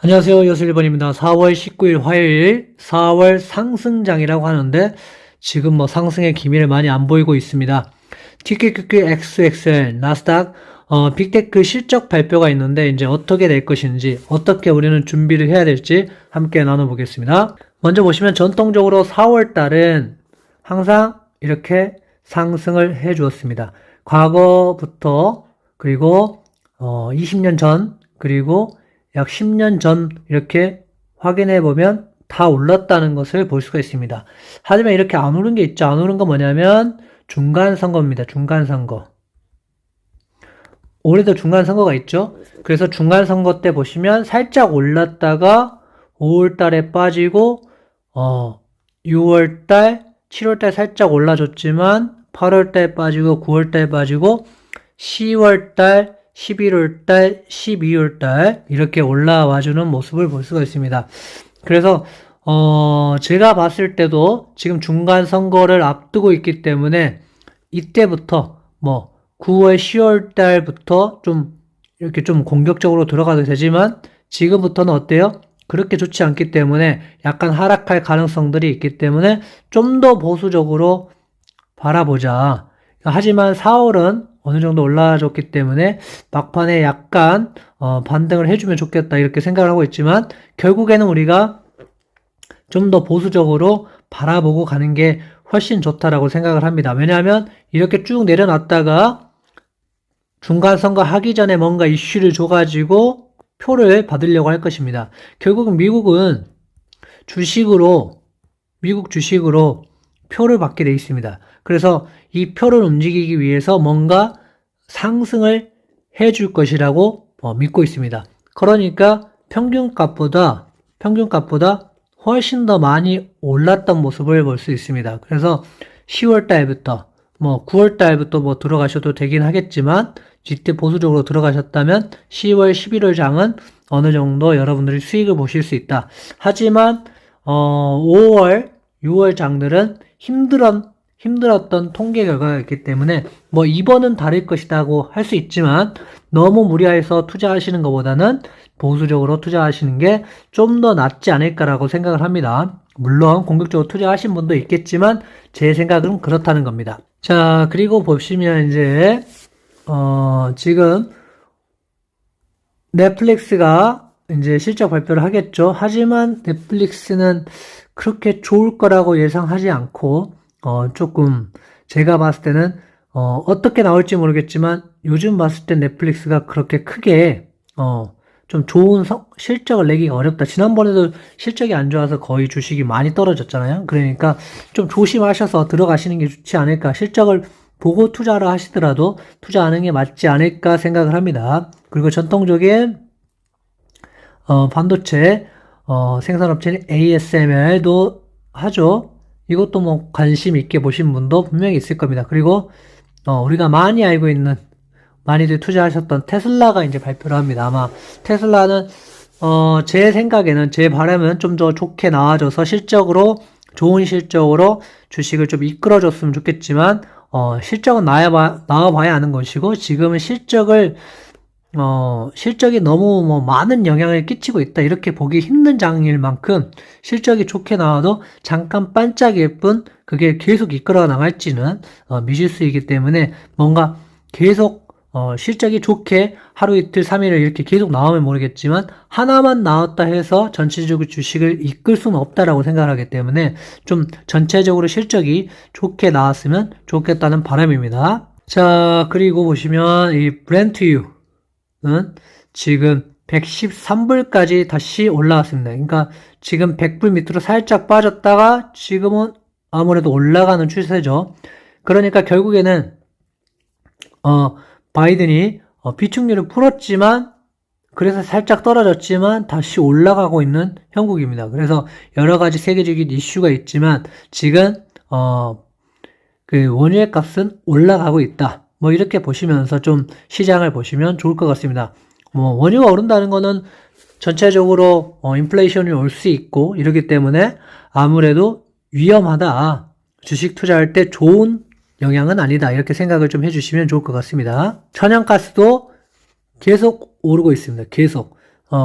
안녕하세요. 여슬리번입니다. 4월 19일 화요일 4월 상승장이라고 하는데 지금 상승의 기미를 많이 안 보이고 있습니다. TQQQ XXL 나스닥 빅테크 실적 발표가 있는데 이제 어떻게 될 것인지 어떻게 우리는 준비를 해야 될지 함께 나눠보겠습니다. 먼저 보시면 전통적으로 4월 달은 항상 이렇게 상승을 해 주었습니다. 과거부터 그리고 20년 전 그리고 약 10년 전 이렇게 확인해 보면 다 올랐다는 것을 볼 수가 있습니다. 하지만 이렇게 안 오른 게 있죠. 안 오른 건 뭐냐면 중간선거입니다. 중간선거. 올해도 중간선거가 있죠. 그래서 중간선거 때 보시면 살짝 올랐다가 5월달에 빠지고 6월달, 7월달 살짝 올라줬지만 8월달에 빠지고 9월달에 빠지고 10월달, 11월달, 12월달 이렇게 올라와주는 모습을 볼 수가 있습니다. 그래서 제가 봤을 때도 지금 중간 선거를 앞두고 있기 때문에 이때부터 9월, 10월 달부터 좀 이렇게 좀 공격적으로 들어가도 되지만 지금부터는 어때요? 그렇게 좋지 않기 때문에 약간 하락할 가능성들이 있기 때문에 좀 더 보수적으로 바라보자. 하지만 4월은 어느 정도 올라줬기 때문에 막판에 약간 반등을 해주면 좋겠다 이렇게 생각을 하고 있지만 결국에는 우리가 좀 더 보수적으로 바라보고 가는 게 훨씬 좋다라고 생각을 합니다. 왜냐하면 이렇게 쭉 내려놨다가 중간선거 하기 전에 뭔가 이슈를 줘가지고 표를 받으려고 할 것입니다. 결국은 미국은 미국 주식으로 표를 받게 돼 있습니다. 그래서 이 표를 움직이기 위해서 뭔가 상승을 해줄 것이라고 믿고 있습니다. 그러니까 평균값보다 훨씬 더 많이 올랐던 모습을 볼 수 있습니다. 그래서 10월 달부터 9월 달부터 들어가셔도 되긴 하겠지만 이때 보수적으로 들어가셨다면 10월, 11월 장은 어느 정도 여러분들이 수익을 보실 수 있다. 하지만 5월, 6월 장들은 힘들었던 통계 결과가 있기 때문에 이번은 다를 것이라고 할 수 있지만 너무 무리해서 투자하시는 것보다는 보수적으로 투자하시는 게 좀 더 낫지 않을까라고 생각을 합니다. 물론 공격적으로 투자하신 분도 있겠지만 제 생각은 그렇다는 겁니다. 자, 그리고 보시면 이제 지금 넷플릭스가 이제 실적 발표를 하겠죠. 하지만 넷플릭스는 그렇게 좋을 거라고 예상하지 않고 조금 제가 봤을 때는 어떻게 나올지 모르겠지만 요즘 봤을 때 넷플릭스가 그렇게 크게 좀 좋은 실적을 내기가 어렵다. 지난번에도 실적이 안 좋아서 거의 주식이 많이 떨어졌잖아요. 그러니까 좀 조심하셔서 들어가시는 게 좋지 않을까. 실적을 보고 투자를 하시더라도 투자하는 게 맞지 않을까 생각을 합니다. 그리고 전통적인 반도체 생산업체인 ASML도 하죠. 이것도 관심 있게 보신 분도 분명히 있을 겁니다. 그리고 우리가 많이 알고 있는 많이들 투자하셨던 테슬라가 이제 발표를 합니다. 아마 테슬라는 제 생각에는 제 바람은 좀 더 좋게 나와줘서 좋은 실적으로 주식을 좀 이끌어줬으면 좋겠지만 실적은 나와봐야 아는 것이고 지금은 실적이 너무 많은 영향을 끼치고 있다. 이렇게 보기 힘든 장일 만큼 실적이 좋게 나와도 잠깐 반짝일 뿐 그게 계속 이끌어 나갈지는 미지수이기 때문에 뭔가 계속 실적이 좋게 하루 이틀 3일을 이렇게 계속 나오면 모르겠지만 하나만 나왔다 해서 전체적으로 주식을 이끌 수는 없다라고 생각을 하기 때문에 좀 전체적으로 실적이 좋게 나왔으면 좋겠다는 바람입니다. 자, 그리고 보시면 이 브렌트유는 지금 113불까지 다시 올라왔습니다. 그러니까 지금 100불 밑으로 살짝 빠졌다가 지금은 아무래도 올라가는 추세죠. 그러니까 결국에는 바이든이 비축률을 풀었지만 그래서 살짝 떨어졌지만 다시 올라가고 있는 형국입니다. 그래서 여러 가지 세계적인 이슈가 있지만 지금 그 원유의 값은 올라가고 있다. 이렇게 보시면서 좀 시장을 보시면 좋을 것 같습니다. 원유가 오른다는 거는 전체적으로 인플레이션이 올 수 있고 이러기 때문에 아무래도 위험하다. 주식 투자할 때 좋은 영향은 아니다. 이렇게 생각을 좀 해주시면 좋을 것 같습니다. 천연가스도 계속 오르고 있습니다. 계속.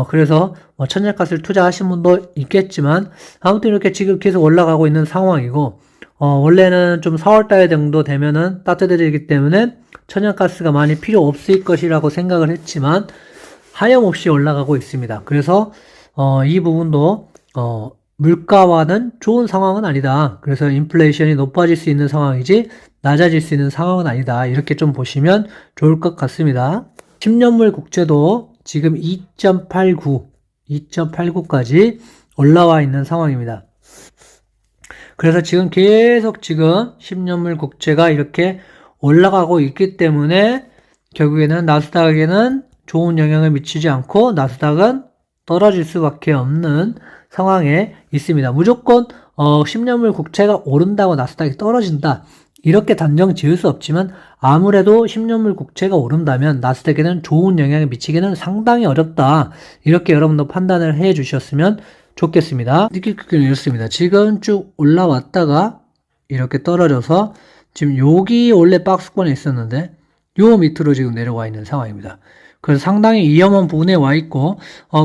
그래서 천연가스를 투자하신 분도 있겠지만 아무튼 이렇게 지금 계속 올라가고 있는 상황이고 원래는 좀 4월달 정도 되면은 따뜻해지기 때문에 천연가스가 많이 필요 없을 것이라고 생각을 했지만 하염없이 올라가고 있습니다. 그래서 이 부분도 물가와는 좋은 상황은 아니다. 그래서 인플레이션이 높아질 수 있는 상황이지 낮아질 수 있는 상황은 아니다. 이렇게 좀 보시면 좋을 것 같습니다. 10년물 국채도 지금 2.89까지 올라와 있는 상황입니다. 그래서 지금 계속 지금 10년물 국채가 이렇게 올라가고 있기 때문에 결국에는 나스닥에는 좋은 영향을 미치지 않고 나스닥은 떨어질 수밖에 없는 상황에 있습니다. 무조건 10년물 국채가 오른다고 나스닥이 떨어진다. 이렇게 단정 지을 수 없지만 아무래도 10년물 국채가 오른다면 나스닥에는 좋은 영향을 미치기는 상당히 어렵다. 이렇게 여러분도 판단을 해 주셨으면 좋겠습니다. 느끼기는 이렇습니다. 지금 쭉 올라왔다가 이렇게 떨어져서 지금 여기 원래 박스권에 있었는데 요 밑으로 지금 내려와 있는 상황입니다. 그래서 상당히 위험한 부분에 와 있고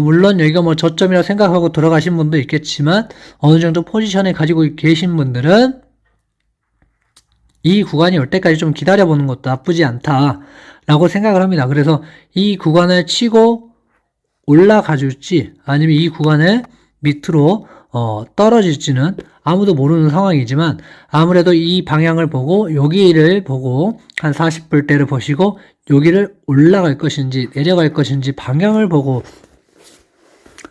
물론 여기가 뭐 저점이라 생각하고 들어가신 분도 있겠지만 어느 정도 포지션에 가지고 계신 분들은 이 구간이 올 때까지 좀 기다려보는 것도 나쁘지 않다라고 생각을 합니다. 그래서 이 구간을 치고 올라가 줄지 아니면 이 구간을 밑으로 떨어질지는 아무도 모르는 상황이지만 아무래도 이 방향을 보고 여기를 보고 한 40불대를 보시고 여기를 올라갈 것인지 내려갈 것인지 방향을 보고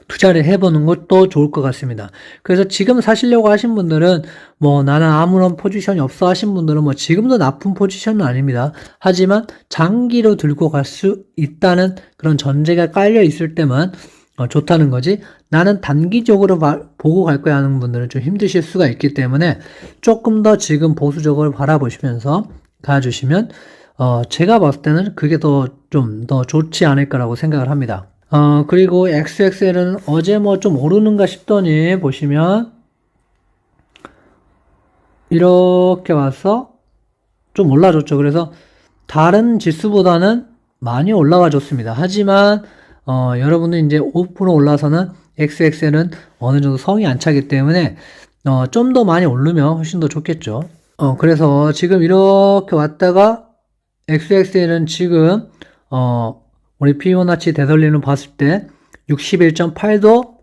투자를 해보는 것도 좋을 것 같습니다. 그래서 지금 사시려고 하신 분들은 뭐 나는 아무런 포지션이 없어 하신 분들은 뭐 지금도 나쁜 포지션은 아닙니다. 하지만 장기로 들고 갈 수 있다는 그런 전제가 깔려 있을 때만 좋다는 거지 나는 단기적으로 보고 갈 거야 하는 분들은 좀 힘드실 수가 있기 때문에 조금 더 지금 보수적으로 바라보시면서 가주시면 제가 봤을 때는 그게 좀 더 좋지 않을까라고 생각을 합니다. 그리고 XXL은 어제 뭐 좀 오르는가 싶더니 보시면 이렇게 와서 좀 올라줬죠. 그래서 다른 지수보다는 많이 올라와 줬습니다. 하지만 여러분들 이제 5% 올라서는 XXL은 어느 정도 성이 안 차기 때문에 좀 더 많이 오르면 훨씬 더 좋겠죠. 그래서 지금 이렇게 왔다가 XXL은 지금 우리 피보나치 되돌리는 봤을 때 61.8도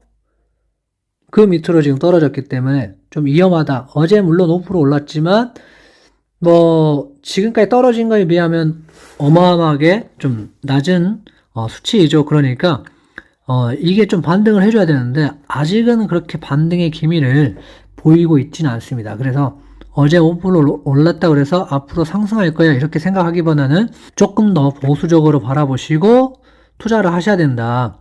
그 밑으로 지금 떨어졌기 때문에 좀 위험하다. 어제 물론 5% 올랐지만 뭐 지금까지 떨어진 거에 비하면 어마어마하게 좀 낮은 수치이죠. 그러니까 이게 좀 반등을 해줘야 되는데 아직은 그렇게 반등의 기미를 보이고 있지는 않습니다. 그래서 어제 5% 올랐다 그래서 앞으로 상승할 거야 이렇게 생각하기보다는 조금 더 보수적으로 바라보시고 투자를 하셔야 된다.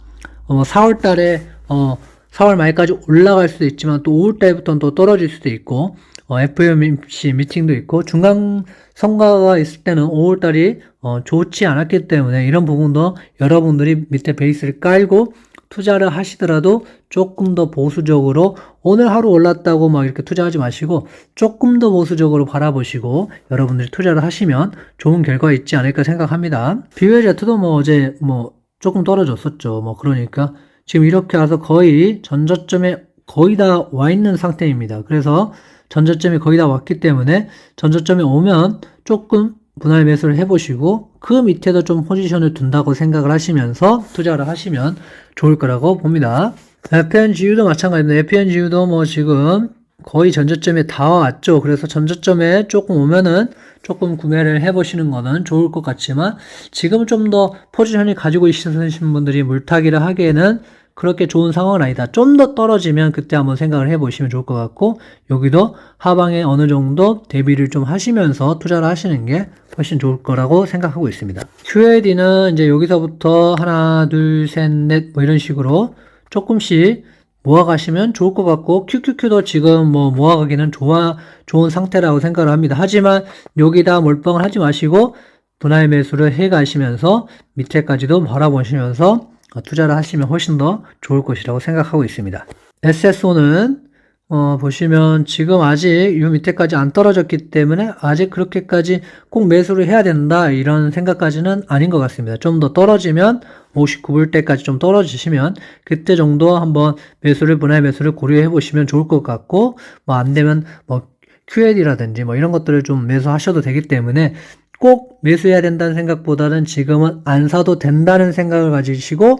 4월 달에 4월 말까지 올라갈 수도 있지만 또 5월 달부터는 또 떨어질 수도 있고 FOMC 미팅도 있고 중간 선거가 있을 때는 5월 달이 좋지 않았기 때문에 이런 부분도 여러분들이 밑에 베이스를 깔고 투자를 하시더라도 조금 더 보수적으로 오늘 하루 올랐다고 막 이렇게 투자하지 마시고 조금 더 보수적으로 바라보시고 여러분들이 투자를 하시면 좋은 결과 있지 않을까 생각합니다. BOLZ도 뭐 어제 뭐 조금 떨어졌었죠. 뭐 그러니까 지금 이렇게 와서 거의 전저점에 거의 다 와 있는 상태입니다. 그래서 전저점이 거의 다 왔기 때문에 전저점에 오면 조금 분할 매수를 해보시고 그 밑에도 좀 포지션을 둔다고 생각을 하시면서 투자를 하시면 좋을 거라고 봅니다. FNGU도 마찬가지입니다. FNGU도 뭐 지금 거의 전저점에 다 왔죠. 그래서 전저점에 조금 오면은 조금 구매를 해보시는 거는 좋을 것 같지만 지금 좀 더 포지션이 가지고 있으신 분들이 물타기를 하기에는 그렇게 좋은 상황은 아니다. 좀 더 떨어지면 그때 한번 생각을 해보시면 좋을 것 같고 여기도 하방에 어느 정도 대비를 좀 하시면서 투자를 하시는 게 훨씬 좋을 거라고 생각하고 있습니다. QAD는 이제 여기서부터 하나, 둘, 셋, 넷 뭐 이런 식으로 조금씩 모아가시면 좋을 것 같고 QQQ도 지금 뭐 모아가기는 좋은 상태라고 생각을 합니다. 하지만 여기다 몰빵을 하지 마시고 분할 매수를 해 가시면서 밑에까지도 바라보시면서 투자를 하시면 훨씬 더 좋을 것이라고 생각하고 있습니다. SSO는 보시면 지금 아직 요 밑에까지 안 떨어졌기 때문에 아직 그렇게까지 꼭 매수를 해야 된다 이런 생각까지는 아닌 것 같습니다. 좀 더 떨어지면 59불 때까지 좀 떨어지시면 그때 정도 한번 분할 매수를 고려해 보시면 좋을 것 같고, 뭐 안 되면 뭐 QL이라든지 뭐 이런 것들을 좀 매수하셔도 되기 때문에 꼭 매수해야 된다는 생각보다는 지금은 안 사도 된다는 생각을 가지시고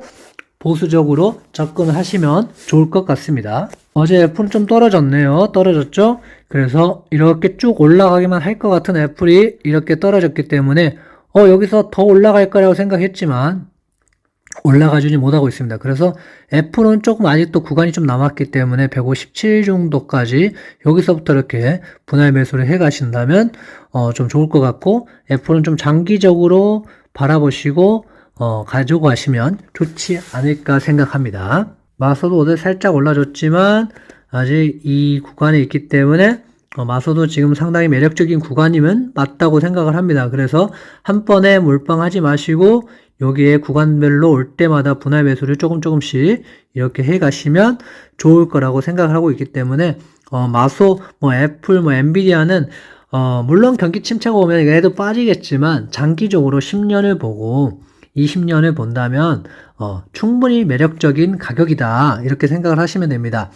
보수적으로 접근하시면 좋을 것 같습니다. 어제 애플은 좀 떨어졌네요. 떨어졌죠? 그래서 이렇게 쭉 올라가기만 할 것 같은 애플이 이렇게 떨어졌기 때문에 여기서 더 올라갈 거라고 생각했지만 올라가주지 못하고 있습니다. 그래서 애플은 조금 아직도 구간이 좀 남았기 때문에 157 정도까지 여기서부터 이렇게 분할 매수를 해 가신다면 좀 좋을 것 같고, 애플은 좀 장기적으로 바라보시고 가지고 가시면 좋지 않을까 생각합니다. 마소도 어제 살짝 올라줬지만 아직 이 구간에 있기 때문에 마소도 지금 상당히 매력적인 구간이면 맞다고 생각을 합니다. 그래서 한 번에 몰빵하지 마시고 여기에 구간별로 올 때마다 분할 매수를 조금씩 이렇게 해 가시면 좋을 거라고 생각을 하고 있기 때문에 마소, 뭐 애플, 뭐 엔비디아는 물론 경기 침체가 오면 얘도 빠지겠지만 장기적으로 10년을 보고 20년을 본다면 충분히 매력적인 가격이다 이렇게 생각을 하시면 됩니다.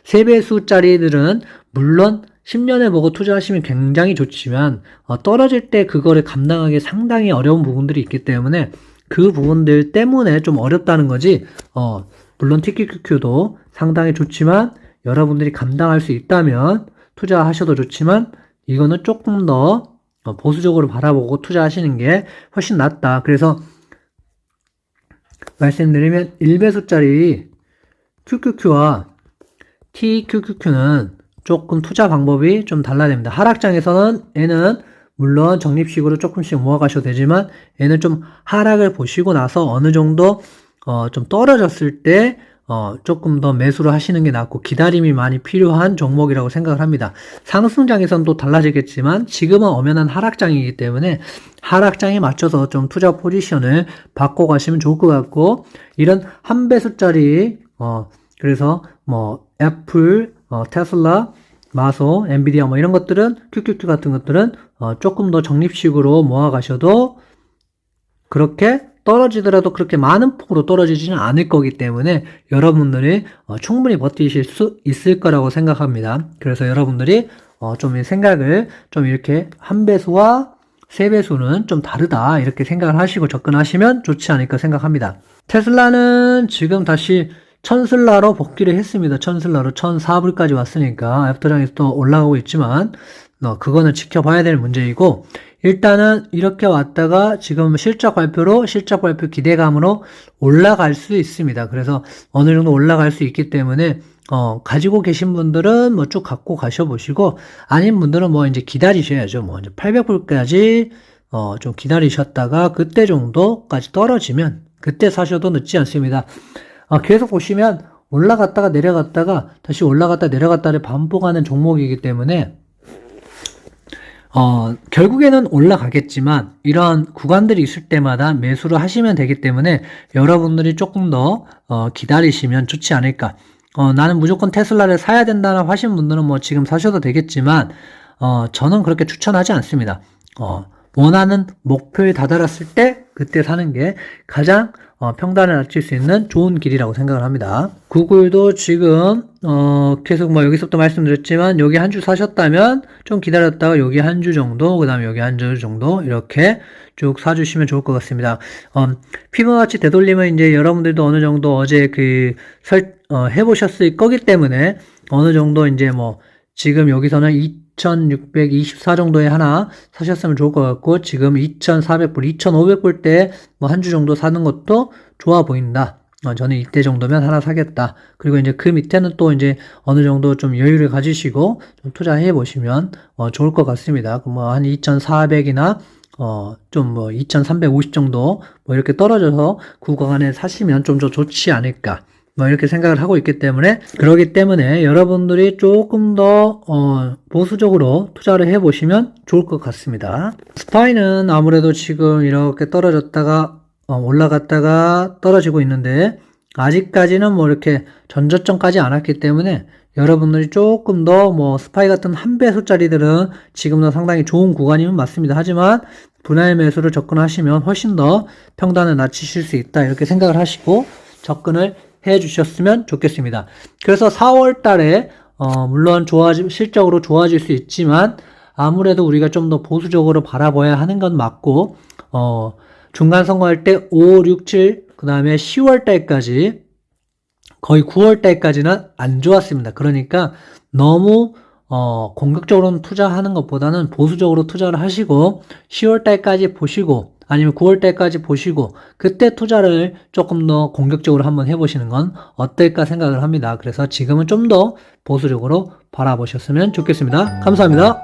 3배수짜리들은 물론 10년을 보고 투자하시면 굉장히 좋지만 떨어질 때 그거를 감당하기 상당히 어려운 부분들이 있기 때문에 그 부분들 때문에 좀 어렵다는 거지. 물론 TQQQ도 상당히 좋지만 여러분들이 감당할 수 있다면 투자하셔도 좋지만 이거는 조금 더 보수적으로 바라보고 투자하시는 게 훨씬 낫다. 그래서 말씀드리면 1배수짜리 QQQ와 TQQQ는 조금 투자 방법이 좀 달라야 됩니다. 하락장에서는 얘는 물론 적립식으로 조금씩 모아가셔도 되지만 얘는 좀 하락을 보시고 나서 어느 정도 좀 떨어졌을 때 조금 더 매수를 하시는 게 낫고 기다림이 많이 필요한 종목이라고 생각을 합니다. 상승장에서는 또 달라지겠지만 지금은 엄연한 하락장이기 때문에 하락장에 맞춰서 좀 투자 포지션을 바꿔가시면 좋을 것 같고, 이런 한 배수짜리 그래서 뭐 애플, 테슬라, 마소, 엔비디아 뭐 이런 것들은 QQQ 같은 것들은 조금 더 적립식으로 모아가셔도 그렇게 떨어지더라도 그렇게 많은 폭으로 떨어지지는 않을 거기 때문에 여러분들이 충분히 버티실 수 있을 거라고 생각합니다. 그래서 여러분들이 좀 생각을 좀 이렇게 한 배수와 세 배수는 좀 다르다 이렇게 생각을 하시고 접근하시면 좋지 않을까 생각합니다. 테슬라는 지금 다시 천슬라로 복귀를 했습니다. 천슬라로 1004불까지 왔으니까 애프터장에서 또 올라가고 있지만 그거는 지켜봐야 될 문제이고, 일단은 이렇게 왔다가 지금 실적 발표 기대감으로 올라갈 수 있습니다. 그래서 어느 정도 올라갈 수 있기 때문에 가지고 계신 분들은 뭐 쭉 갖고 가셔보시고, 아닌 분들은 뭐 이제 기다리셔야죠. 뭐 이제 800불까지 좀 기다리셨다가 그때 정도까지 떨어지면 그때 사셔도 늦지 않습니다. 계속 보시면 올라갔다가 내려갔다가 다시 올라갔다 내려갔다를 반복하는 종목이기 때문에 결국에는 올라가겠지만 이런 구간들이 있을 때마다 매수를 하시면 되기 때문에 여러분들이 조금 더 기다리시면 좋지 않을까. 나는 무조건 테슬라를 사야 된다라고 하신 분들은 뭐 지금 사셔도 되겠지만 저는 그렇게 추천하지 않습니다. 원하는 목표에 다다랐을 때 그때 사는 게 가장 평단을 낮출 수 있는 좋은 길이라고 생각을 합니다. 구글도 지금 계속 뭐 여기서부터 말씀드렸지만 여기 한 주 사셨다면 좀 기다렸다가 여기 한 주 정도, 그 다음에 여기 한 주 정도 이렇게 쭉 사주시면 좋을 것 같습니다. 피부나치 되돌림은 이제 여러분들도 어느 정도 어제 해보셨을 거기 때문에 어느 정도 이제 뭐 지금 여기서는 2624 정도에 하나 사셨으면 좋을 것 같고, 지금 2400불, 2500불 때 뭐 한 주 정도 사는 것도 좋아 보인다. 저는 이때 정도면 하나 사겠다. 그리고 이제 그 밑에는 또 이제 어느 정도 좀 여유를 가지시고 좀 투자해 보시면 좋을 것 같습니다. 뭐 한 2400이나 좀 뭐 2350 정도 뭐 이렇게 떨어져서 그 구간에 사시면 좀 더 좋지 않을까. 뭐 이렇게 생각을 하고 있기 때문에, 그러기 때문에 여러분들이 조금 더 보수적으로 투자를 해보시면 좋을 것 같습니다. 스파이는 아무래도 지금 이렇게 떨어졌다가 올라갔다가 떨어지고 있는데 아직까지는 뭐 이렇게 전저점까지 안 왔기 때문에 여러분들이 조금 더 뭐 스파이 같은 한 배수짜리들은 지금도 상당히 좋은 구간이면 맞습니다. 하지만 분할 매수를 접근하시면 훨씬 더 평단을 낮추실 수 있다. 이렇게 생각을 하시고 접근을 해 주셨으면 좋겠습니다. 그래서 4월 달에 물론 실적으로 좋아질 수 있지만 아무래도 우리가 좀 더 보수적으로 바라봐야 하는 건 맞고 중간 선거할 때 5, 6, 7 그 다음에 10월 달까지 거의 9월 달까지는 안 좋았습니다. 그러니까 너무 공격적으로 투자하는 것보다는 보수적으로 투자를 하시고 10월 달까지 보시고 아니면 9월 달까지 보시고 그때 투자를 조금 더 공격적으로 한번 해보시는 건 어떨까 생각을 합니다. 그래서 지금은 좀 더 보수적으로 바라보셨으면 좋겠습니다. 감사합니다.